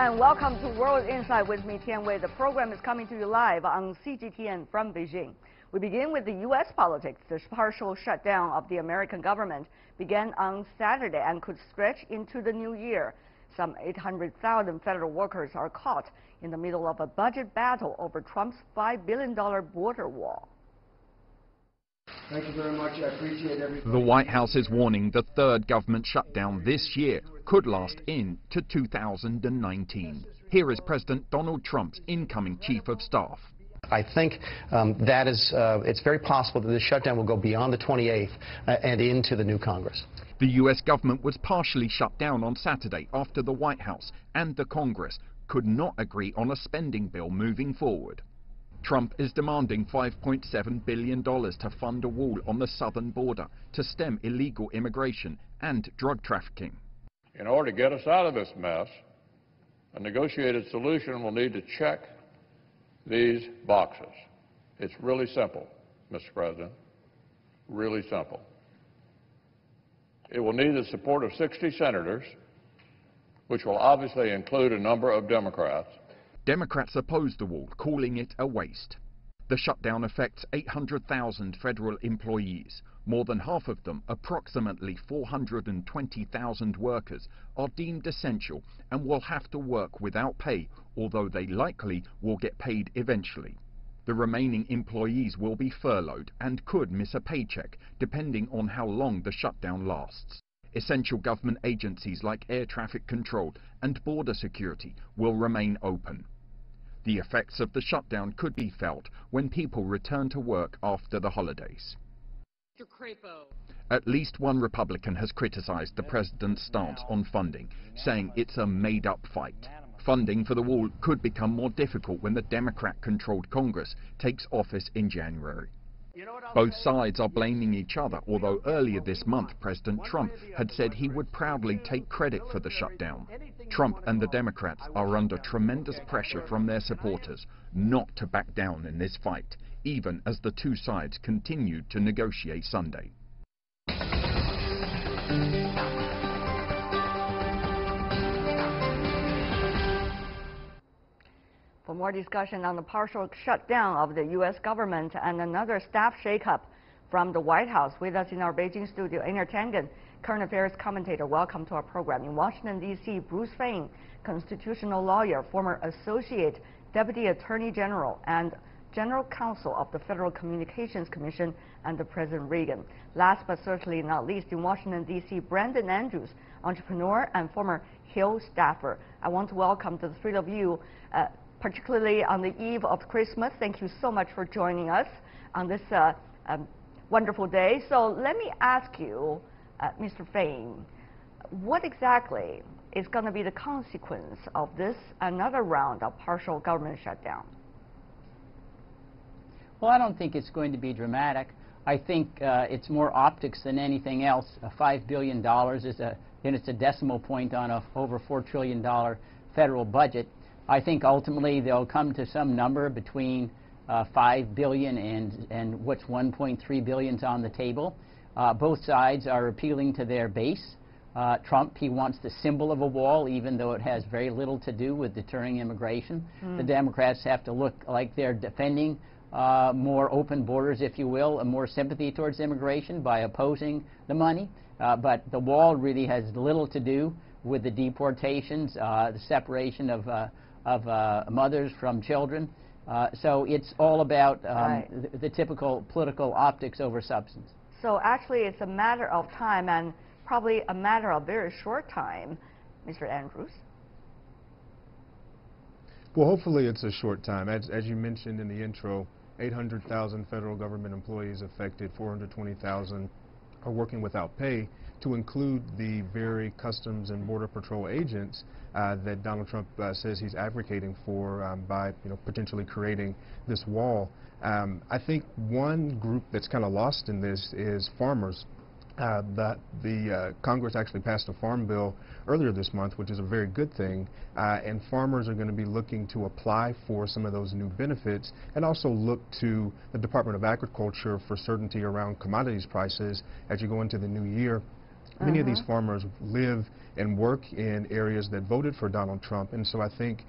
and welcome to World Insight with me, Tian Wei. The program is coming to you live on CGTN from Beijing. We begin with the U.S. politics. The partial shutdown of the American government began on Saturday and could stretch into the new year. Some 800,000 federal workers are caught in the middle of a budget battle over Trump's $5 billion border wall. Thank you very much. I appreciate everything. The White House is warning the third government shutdown this year could last into 2019. Here is President Donald Trump's incoming chief of staff. I think it's very possible that this shutdown will go beyond the 28th and into the new Congress. The U.S. government was partially shut down on Saturday after the White House and the Congress could not agree on a spending bill moving forward. Trump is demanding $5.7 billion to fund a wall on the southern border to stem illegal immigration and drug trafficking. In order to get us out of this mess, a negotiated solution will need to check these boxes. It's really simple, Mr. President, really simple. It will need the support of 60 senators, which will obviously include a number of Democrats. Democrats oppose the wall, calling it a waste. The shutdown affects 800,000 federal employees. More than half of them, approximately 420,000 workers, are deemed essential and will have to work without pay, although they likely will get paid eventually. The remaining employees will be furloughed and could miss a paycheck, depending on how long the shutdown lasts. Essential government agencies like air traffic control and border security will remain open. The effects of the shutdown could be felt when people return to work after the holidays. At least one Republican has criticized the president's stance on funding, saying it's a made-up fight. Funding for the wall could become more difficult when the Democrat-controlled Congress takes office in January. Both sides are blaming each other, although earlier this month President Trump had said he would proudly take credit for the shutdown. Trump and the Democrats are under tremendous pressure from their supporters not to back down in this fight, even as the two sides continued to negotiate Sunday. For more discussion on the partial shutdown of the U.S. government and another staff shakeup from the White House, with us in our Beijing studio, Einar Tangen, current affairs commentator. Welcome to our program. In Washington, D.C., Bruce Fein, constitutional lawyer, former Associate Deputy Attorney General and General Counsel of the Federal Communications Commission under President Reagan. Last but certainly not least, in Washington, D.C., Brandon Andrews, entrepreneur and former Hill staffer. I want to welcome the three of you, particularly on the eve of Christmas. Thank you so much for joining us on this wonderful day. So let me ask you, Mr. Fein, what exactly is going to be the consequence of this another round of partial government shutdown? Well, I don't think it's going to be dramatic. I think it's more optics than anything else. $5 billion is it's a decimal point on a over $4 trillion federal budget. I think ultimately they'll come to some number between $5 billion and what's $1.3 billion on the table. Both sides are appealing to their base. Trump, he wants the symbol of a wall, even though it has very little to do with deterring immigration. The Democrats have to look like they're defending more open borders, if you will, and more sympathy towards immigration by opposing the money. But the wall really has little to do with the deportations, the separation of mothers from children. So it's all about the typical political optics over substance. So actually it's a matter of time, and probably a matter of very short time, Mr. Andrews. Well, hopefully it's a short time. As you mentioned in the intro, 800,000 federal government employees affected, 420,000 are working without pay, to include the very Customs and Border Patrol agents that Donald Trump says he's advocating for by potentially creating this wall. I think one group that's kind of lost in this is farmers. The Congress actually passed a farm bill earlier this month, which is a very good thing, and farmers are going to be looking to apply for some of those new benefits and also look to the Department of Agriculture for certainty around commodities prices as you go into the new year. Many of these farmers live and work in areas that voted for Donald Trump, and so I think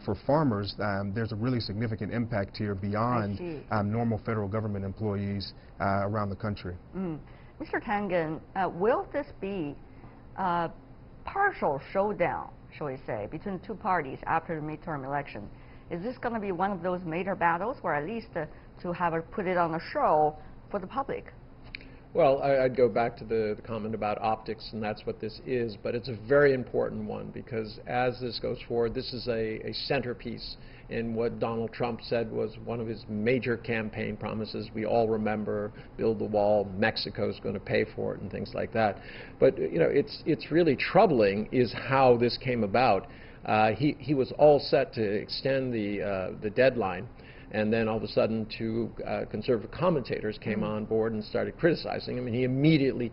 for farmers there's a really significant impact here beyond normal federal government employees around the country. Mr. Tangen, will this be a partial showdown, shall we say, between two parties after the midterm election? Is this going to be one of those major battles, or at least to have put it on a show for the public? Well, I'd go back to the comment about optics, and that's what this is, but it's a very important one because as this goes forward, this is a centerpiece in what Donald Trump said was one of his major campaign promises. We all remember, build the wall, Mexico's going to pay for it, and things like that. But, you know, it's really troubling is how this came about. He was all set to extend the deadline, and then all of a sudden two conservative commentators came on board and started criticizing him, and he immediately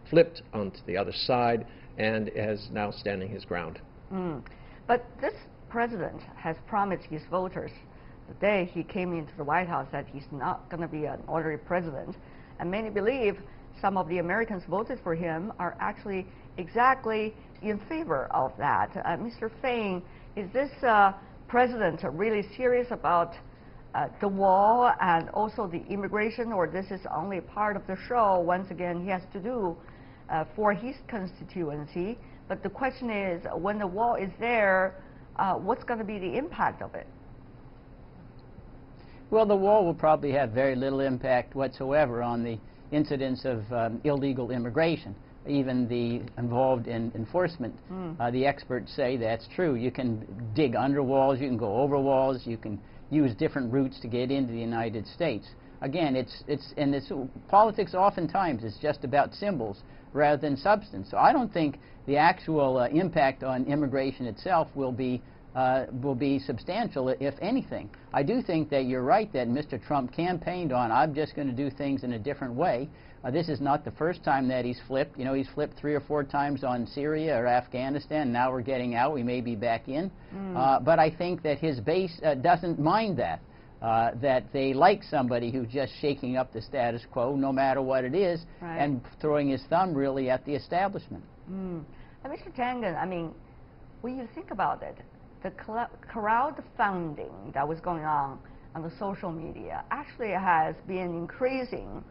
flipped onto the other side and is now standing his ground. But this president has promised his voters the day he came into the White House that he's not going to be an ordinary president, and many believe some of the Americans voted for him are actually exactly in favor of that. Mr. Fain, is this president really serious about the wall and also the immigration, or this is only part of the show? Once again, he has to do for his constituency. But the question is, when the wall is there, what's going to be the impact of it? Well, the wall will probably have very little impact whatsoever on the incidence of illegal immigration, even the involved in enforcement. The experts say that's true. You can dig under walls, you can go over walls, you can use different routes to get into the United States. Again, politics oftentimes is just about symbols rather than substance. So I don't think the actual impact on immigration itself will be substantial, if anything. I do think that you're right that Mr. Trump campaigned on, I'm just going to do things in a different way. This is not the first time that he's flipped. You know, he's flipped 3 or 4 times on Syria or Afghanistan. Now we're getting out. We may be back in. But I think that his base doesn't mind that. That they like somebody who's just shaking up the status quo, no matter what it is, and throwing his thumb really at the establishment. And Mr. Tangen, I mean, when you think about it, the crowdfunding that was going on the social media actually has been increasing,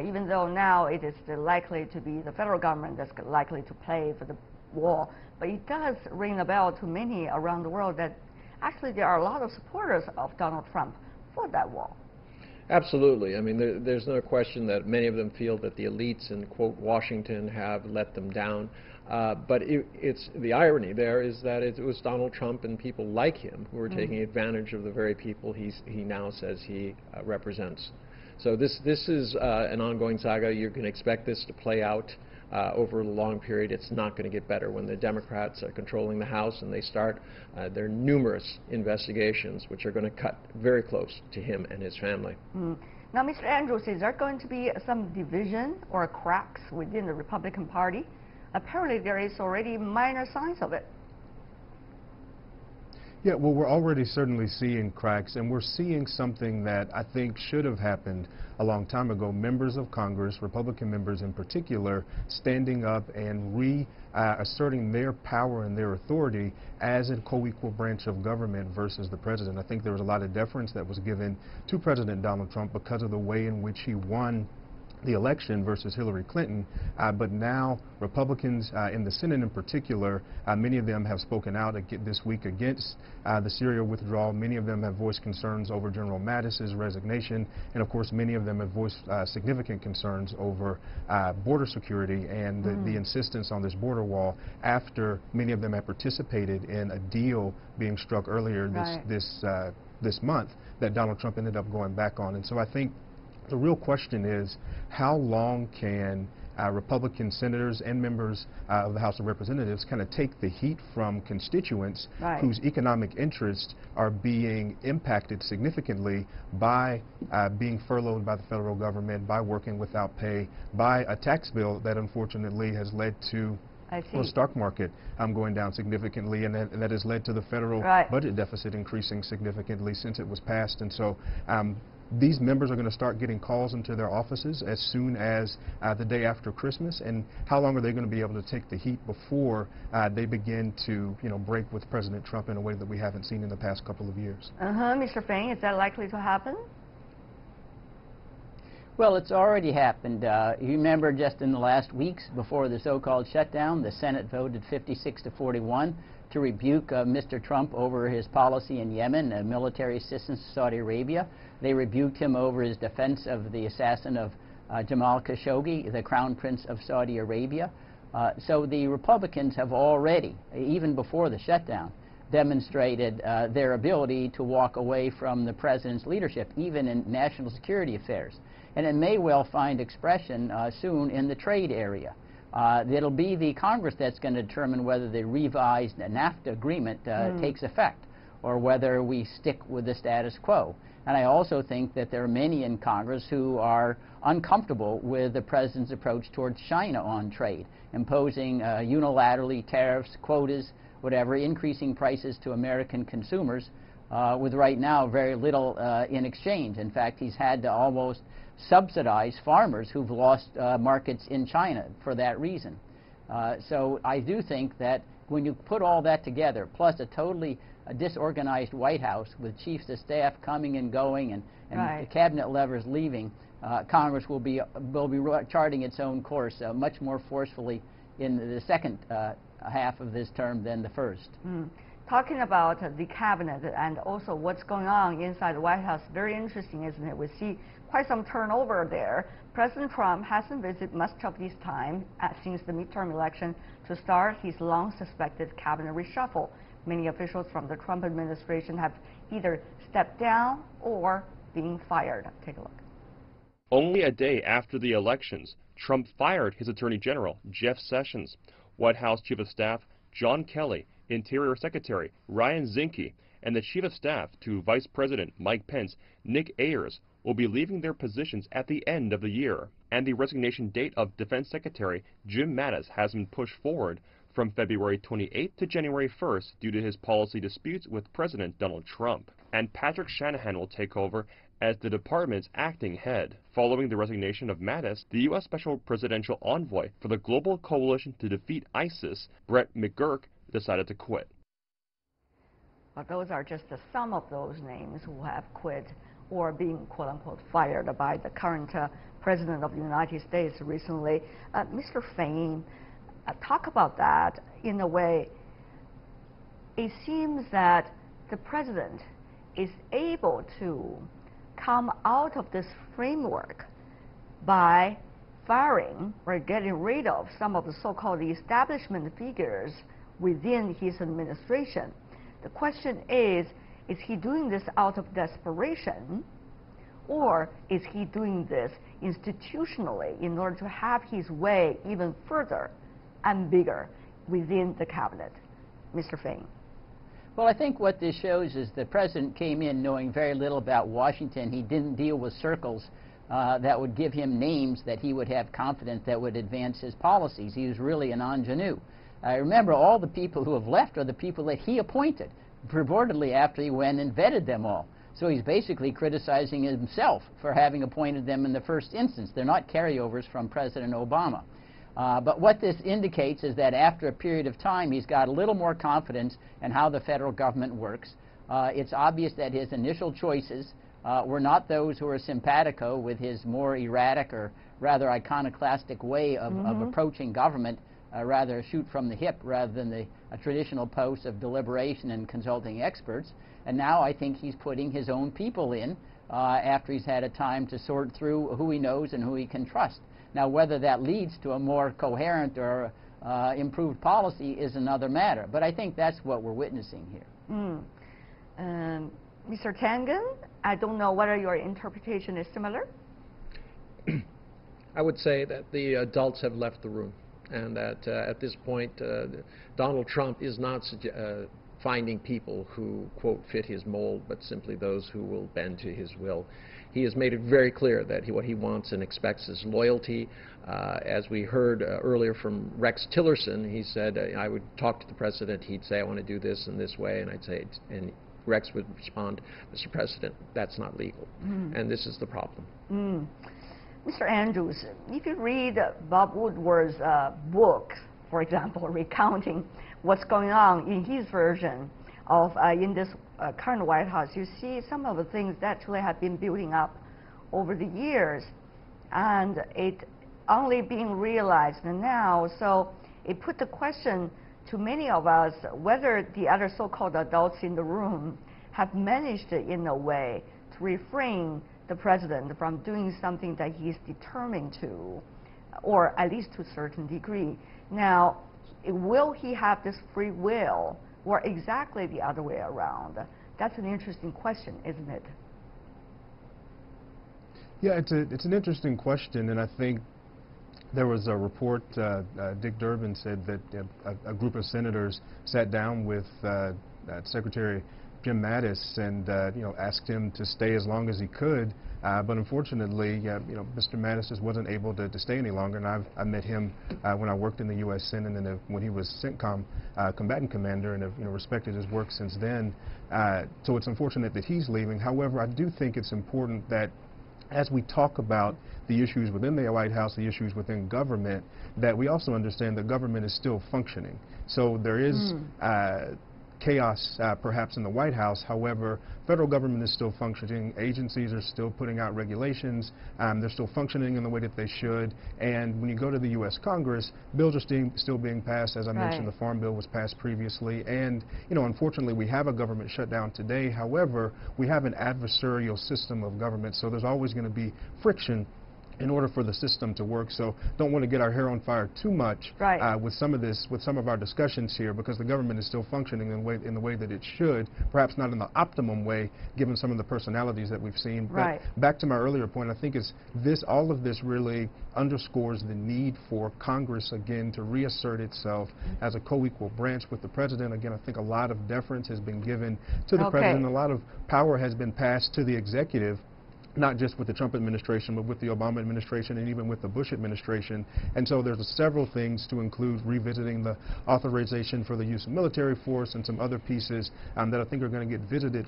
even though now it is likely to be the federal government that's likely to pay for the wall. But it does ring a bell to many around the world that actually there are a lot of supporters of Donald Trump for that wall. Absolutely. I mean, there's no question that many of them feel that the elites in, quote, Washington have let them down. But it's the irony there is that it was Donald Trump and people like him who are taking advantage of the very people he now says he represents. So this is an ongoing saga. You can expect this to play out over a long period. It's not going to get better when the Democrats are controlling the House and they start their numerous investigations which are going to cut very close to him and his family. Now, Mr. Andrews, is there going to be some division or cracks within the Republican Party? Apparently there is already minor signs of it. Yeah, well, we're already certainly seeing cracks, and we're seeing something that I think should have happened a long time ago. Members of Congress, Republican members in particular, standing up and asserting their power and their authority as a co-equal branch of government versus the president. I think there was a lot of deference that was given to President Donald Trump because of the way in which he won the election versus Hillary Clinton, but now Republicans in the Senate in particular, many of them have spoken out this week against the Syria withdrawal. Many of them have voiced concerns over General Mattis's resignation, and of course many of them have voiced significant concerns over border security and the insistence on this border wall after many of them have participated in a deal being struck earlier this month that Donald Trump ended up going back on. And so I think the real question is, how long can Republican senators and members of the House of Representatives kind of take the heat from constituents whose economic interests are being impacted significantly by being furloughed by the federal government, by working without pay, by a tax bill that unfortunately has led to the stock market going down significantly, and that has led to the federal budget deficit increasing significantly since it was passed. And so these members are going to start getting calls into their offices as soon as the day after Christmas, and how long are they going to be able to take the heat before they begin to, break with President Trump in a way that we haven't seen in the past couple of years? Mr. Fain, is that likely to happen? Well, it's already happened. You remember just in the last weeks before the so-called shutdown, the Senate voted 56-41 to rebuke Mr. Trump over his policy in Yemen, military assistance to Saudi Arabia. They rebuked him over his defense of the assassin of Jamal Khashoggi, the Crown Prince of Saudi Arabia. So the Republicans have already, even before the shutdown, demonstrated their ability to walk away from the president's leadership, even in national security affairs. And it may well find expression soon in the trade area. It'll be the Congress that's going to determine whether the revised NAFTA agreement takes effect, or whether we stick with the status quo. And I also think that there are many in Congress who are uncomfortable with the president's approach towards China on trade, imposing unilaterally tariffs, quotas, whatever, increasing prices to American consumers with right now very little in exchange. In fact, he's had to almost subsidize farmers who've lost markets in China for that reason. So I do think that when you put all that together, plus a totally disorganized White House with chiefs of staff coming and going and right. cabinet levers leaving, Congress will be charting its own course much more forcefully in the second half of this term than the first. Talking about the cabinet and also what's going on inside the White House, very interesting, isn't it? We see quite some turnover there. President Trump hasn't visited much of this time since the midterm election to start his long-suspected cabinet reshuffle. Many officials from the Trump administration have either stepped down or been fired. Take a look. Only a day after the elections, Trump fired his Attorney General, Jeff Sessions, White House Chief of Staff, John Kelly, Interior Secretary Ryan Zinke, and the Chief of Staff to Vice President Mike Pence, Nick Ayers, will be leaving their positions at the end of the year. And the resignation date of Defense Secretary Jim Mattis has been pushed forward from February 28th to January 1st due to his policy disputes with President Donald Trump. And Patrick Shanahan will take over as the department's acting head. Following the resignation of Mattis, the U.S. Special Presidential Envoy for the Global Coalition to Defeat ISIS, Brett McGurk, decided to quit. Well, those are just some of those names who have quit or being quote-unquote fired by the current President of the United States recently. Mr. Fain, talk about that in a way. It seems that the President is able to come out of this framework by firing or getting rid of some of the so-called establishment figures within his administration. The question is he doing this out of desperation, or is he doing this institutionally in order to have his way even further and bigger within the cabinet? Mr. Fain. Well, I think what this shows is the president came in knowing very little about Washington. He didn't deal with circles that would give him names that he would have confidence that would advance his policies. He was really an ingenue. Remember, all the people who have left are the people that he appointed, purportedly after he went and vetted them all. So he's basically criticizing himself for having appointed them in the first instance. They're not carryovers from President Obama. But what this indicates is that after a period of time, he's got a little more confidence in how the federal government works. It's obvious that his initial choices were not those who were simpatico with his more erratic or rather iconoclastic way of approaching government, rather shoot from the hip rather than the traditional post of deliberation and consulting experts. And now I think he's putting his own people in after he's had a time to sort through who he knows and who he can trust. Now, whether that leads to a more coherent or improved policy is another matter. But I think that's what we're witnessing here. Mr. Tangen, I don't know whether your interpretation is similar. I would say that the adults have left the room, and that at this point, Donald Trump is not finding people who, quote, fit his mold, but simply those who will bend to his will. He has made it very clear that what he wants and expects is loyalty. As we heard earlier from Rex Tillerson, he said, I would talk to the president, he'd say, I want to do this in this way, and I'd say, and Rex would respond, Mr. President, that's not legal. And this is the problem. Mr. Andrews, if you read Bob Woodward's book, for example, recounting what's going on in his version of in this current White House, you see some of the things that actually have been building up over the years, and it only being realized now. So it put the question to many of us whether the other so-called adults in the room have managed in a way to refrain the president from doing something that he's determined to, or at least to a certain degree. Now, will he have this free will, or exactly the other way around? That's an interesting question, isn't it? Yeah, it's an interesting question, and I think there was a report, Dick Durbin said that a group of senators sat down with Secretary Jim Mattis and asked him to stay as long as he could, but unfortunately, Mr. Mattis just wasn't able to stay any longer. And I met him when I worked in the U.S. Senate, and when he was CENTCOM combatant commander, and have respected his work since then. So it's unfortunate that he's leaving. However, I do think it's important that as we talk about the issues within the White House, the issues within government, that we also understand that government is still functioning. So there is chaos perhaps in the White House. However, federal government is still functioning. Agencies are still putting out regulations. They're still functioning in the way that they should. And when you go to the U.S. Congress, bills are still being passed. As I mentioned, the Farm Bill was passed previously. And, unfortunately, we have a government shutdown today. However, we have an adversarial system of government, so there's always going to be friction in order for the system to work. So don't want to get our hair on fire too much with some of our discussions here, because the government is still functioning in the way that it should, perhaps not in the optimum way given some of the personalities that we've seen. But back to my earlier point, I think all of this really underscores the need for Congress again to reassert itself as a co-equal branch with the president. Again, I think a lot of deference has been given to the president. A lot of power has been passed to the executive, not just with the Trump administration, but with the Obama administration and even with the Bush administration. And so there's several things, to include revisiting the authorization for the use of military force and some other pieces that I think are going to get visited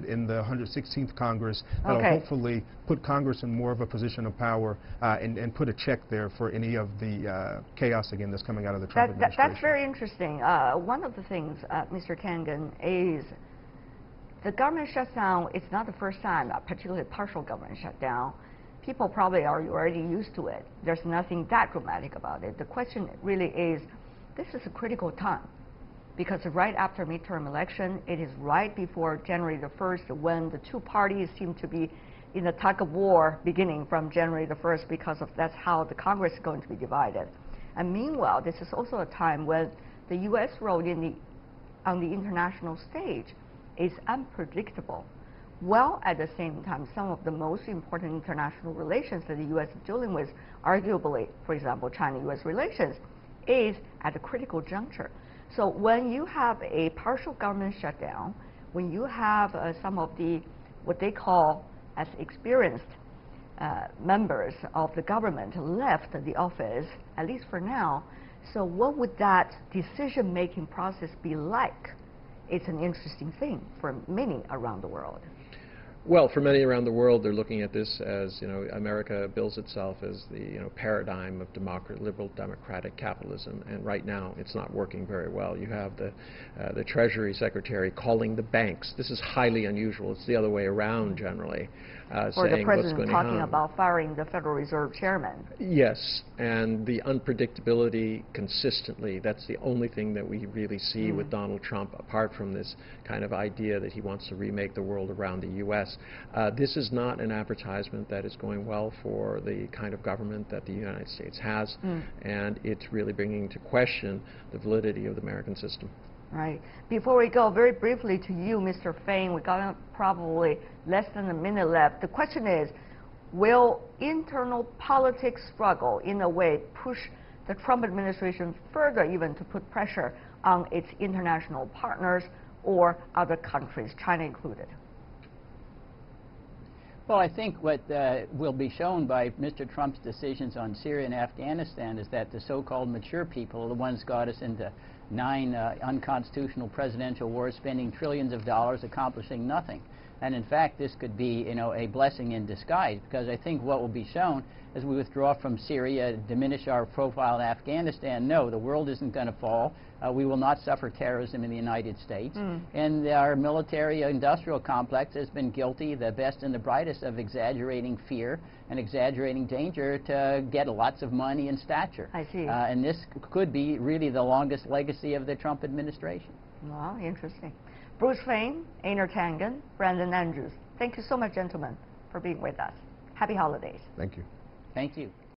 in the 116th Congress that will hopefully put Congress in more of a position of power and put a check there for any of the chaos, again, that's coming out of the Trump administration. That's very interesting. One of the things, Mr. Tangen, is the government shutdown. It's not the first time, particularly partial government shutdown. People probably are already used to it. There's nothing that dramatic about it. The question really is, this is a critical time, because right after midterm election, it is right before January the 1st, when the two parties seem to be in a tug of war beginning from January the 1st, because that's how the Congress is going to be divided. And meanwhile, this is also a time when the U.S. role on the international stage is unpredictable, while at the same time some of the most important international relations that the U.S. is dealing with, arguably, for example, China-U.S. relations, is at a critical juncture. So when you have a partial government shutdown, when you have some of the, what they call as experienced members of the government left the office, at least for now, so what would that decision-making process be like? It's an interesting thing for many around the world. Well, for many around the world, they're looking at this as, America bills itself as the, paradigm of liberal democratic capitalism, and right now it's not working very well. You have the Treasury Secretary calling the banks. This is highly unusual. It's the other way around generally. Or the president talking about firing the Federal Reserve chairman. Yes, and the unpredictability consistently, that's the only thing that we really see with Donald Trump, apart from this kind of idea that he wants to remake the world around the U.S. This is not an advertisement that is going well for the kind of government that the United States has, and it's really bringing into question the validity of the American system. Right. Before we go, very briefly to you, Mr. Fain, we got probably less than a minute left. The question is, will internal politics struggle in a way push the Trump administration further, even to put pressure on its international partners or other countries, China included? Well, I think what will be shown by Mr. Trump's decisions on Syria and Afghanistan is that the so-called mature people are the ones got us into 9 unconstitutional presidential wars, spending trillions of dollars, accomplishing nothing. And in fact, this could be, a blessing in disguise, because I think what will be shown as we withdraw from Syria, diminish our profile in Afghanistan, no, the world isn't going to fall. We will not suffer terrorism in the United States. And our military-industrial complex has been guilty, the best and the brightest, of exaggerating fear and exaggerating danger to get lots of money and stature. I see. And this could be really the longest legacy of the Trump administration. Wow, interesting. Bruce Fain, Einar Tangen, Brandon Andrews, thank you so much, gentlemen, for being with us. Happy holidays. Thank you. Thank you.